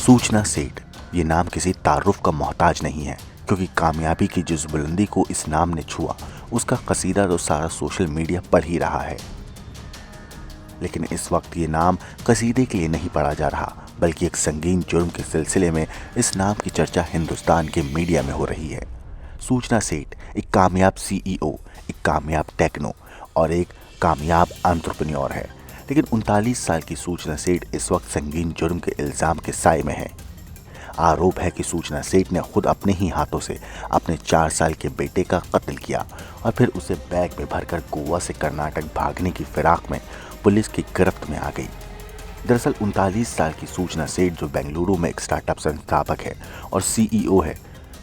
सूचना सेठ ये नाम किसी तारुफ का मोहताज नहीं है, क्योंकि कामयाबी की जिस बुलंदी को इस नाम ने छुआ उसका कसीदा तो सारा सोशल मीडिया पढ़ ही रहा है। लेकिन इस वक्त ये नाम कसीदे के लिए नहीं पढ़ा जा रहा, बल्कि एक संगीन जुर्म के सिलसिले में इस नाम की चर्चा हिंदुस्तान के मीडिया में हो रही है। सूचना सेठ एक कामयाब सीईओ, एक कामयाब टेक्नो और एक कामयाब एंटरप्रेन्योर है, लेकिन 39 साल की सूचना सेठ इस वक्त संगीन जुर्म के इल्जाम के साए में है। आरोप है कि सूचना सेठ ने खुद अपने ही हाथों से अपने 4 साल के बेटे का कत्ल किया और फिर उसे बैग में भरकर गोवा से कर्नाटक भागने की फिराक में पुलिस की गिरफ्त में आ गई। दरअसल 39 साल की सूचना सेठ जो बेंगलुरु में एक स्टार्टअप संस्थापक है और सीईओ है,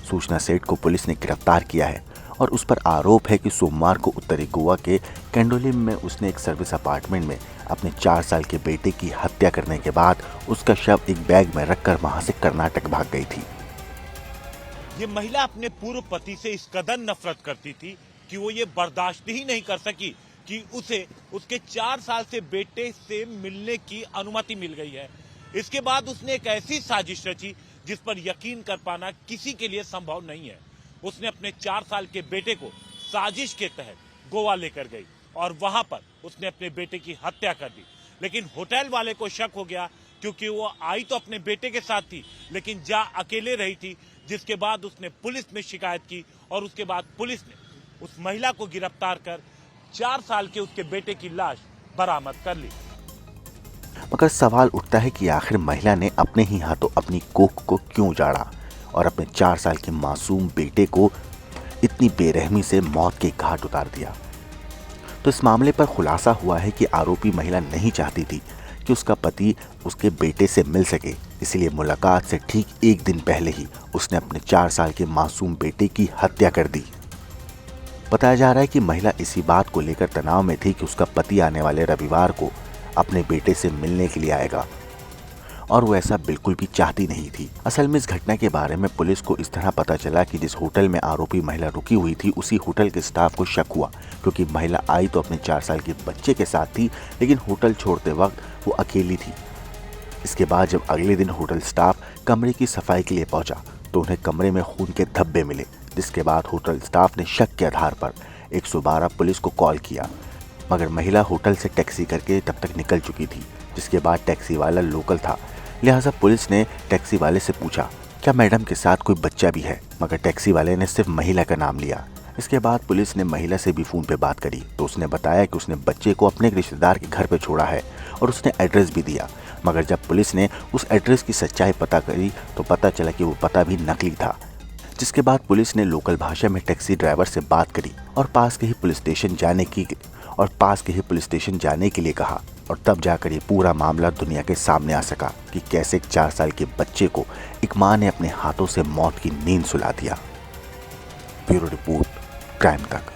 सूचना सेठ को पुलिस ने गिरफ्तार किया है और उस पर आरोप है कि सोमवार को उत्तरी गोवा के कैंडोलिम में उसने एक सर्विस अपार्टमेंट में अपने 4 साल के बेटे की हत्या करने के बाद उसका शव एक बैग में रखकर वहां से कर्नाटक भाग गई थी। ये महिला अपने पूर्व पति से इस कदर नफरत करती थी कि वो ये बर्दाश्त ही नहीं कर सकी कि उसे उसके 4 साल से बेटे से मिलने की अनुमति मिल गई है। इसके बाद उसने एक ऐसी साजिश रची जिस पर यकीन कर पाना किसी के लिए संभव नहीं है। उसने अपने 4 साल के बेटे को साजिश के तहत गोवा लेकर गई और वहां पर उसने अपने बेटे की हत्या कर दी। लेकिन होटल वाले को शक हो गया, क्योंकि वो आई तो अपने बेटे के साथ थी लेकिन जा अकेले रही थी, जिसके बाद उसने पुलिस में शिकायत की और उसके बाद पुलिस ने उस महिला को गिरफ्तार कर 4 साल के उसके बेटे की लाश बरामद कर ली। मगर सवाल उठता है कि आखिर महिला ने अपने ही हाथों अपनी कोख को क्यों उजाड़ा और अपने 4 साल के मासूम बेटे को इतनी बेरहमी से मौत के घाट उतार दिया। तो इस मामले पर खुलासा हुआ है कि आरोपी महिला नहीं चाहती थी कि उसका पति उसके बेटे से मिल सके, इसलिए मुलाकात से ठीक 1 दिन पहले ही उसने अपने 4 साल के मासूम बेटे की हत्या कर दी। बताया जा रहा है कि महिला इसी बात को लेकर तनाव में थी कि उसका पति आने वाले रविवार को अपने बेटे से मिलने के लिए आएगा और वो ऐसा बिल्कुल भी चाहती नहीं थी। असल में इस घटना के बारे में पुलिस को इस तरह पता चला कि जिस होटल में आरोपी महिला रुकी हुई थी उसी होटल के स्टाफ को शक हुआ, क्योंकि महिला आई तो अपने 4 साल के बच्चे के साथ थी, लेकिन होटल छोड़ते वक्त वो अकेली थी। इसके बाद जब अगले दिन होटल स्टाफ कमरे की सफाई के लिए पहुंचा तो उन्हें कमरे में खून के धब्बे मिले, जिसके बाद होटल स्टाफ ने शक के आधार पर 112 पुलिस को कॉल किया, मगर महिला होटल से टैक्सी करके तब तक निकल चुकी थी। जिसके बाद टैक्सी वाला लोकल था, लिहाजा पुलिस ने टैक्सी वाले से पूछा क्या मैडम के साथ कोई बच्चा भी है, मगर टैक्सी वाले ने सिर्फ महिला का नाम लिया। इसके बाद पुलिस ने महिला से भी फ़ोन पे बात करी तो उसने बताया कि उसने बच्चे को अपने एक रिश्तेदार के घर पे छोड़ा है और उसने एड्रेस भी दिया, मगर जब पुलिस ने उस एड्रेस की सच्चाई पता करी तो पता चला कि वो पता भी नकली था। जिसके बाद पुलिस ने लोकल भाषा में टैक्सी ड्राइवर से बात करी और पास के ही पुलिस स्टेशन जाने के लिए कहा, और तब जाकर ये पूरा मामला दुनिया के सामने आ सका कि कैसे एक 4 साल के बच्चे को एक मां ने अपने हाथों से मौत की नींद सुला दिया। ब्यूरो रिपोर्ट, क्राइम तक।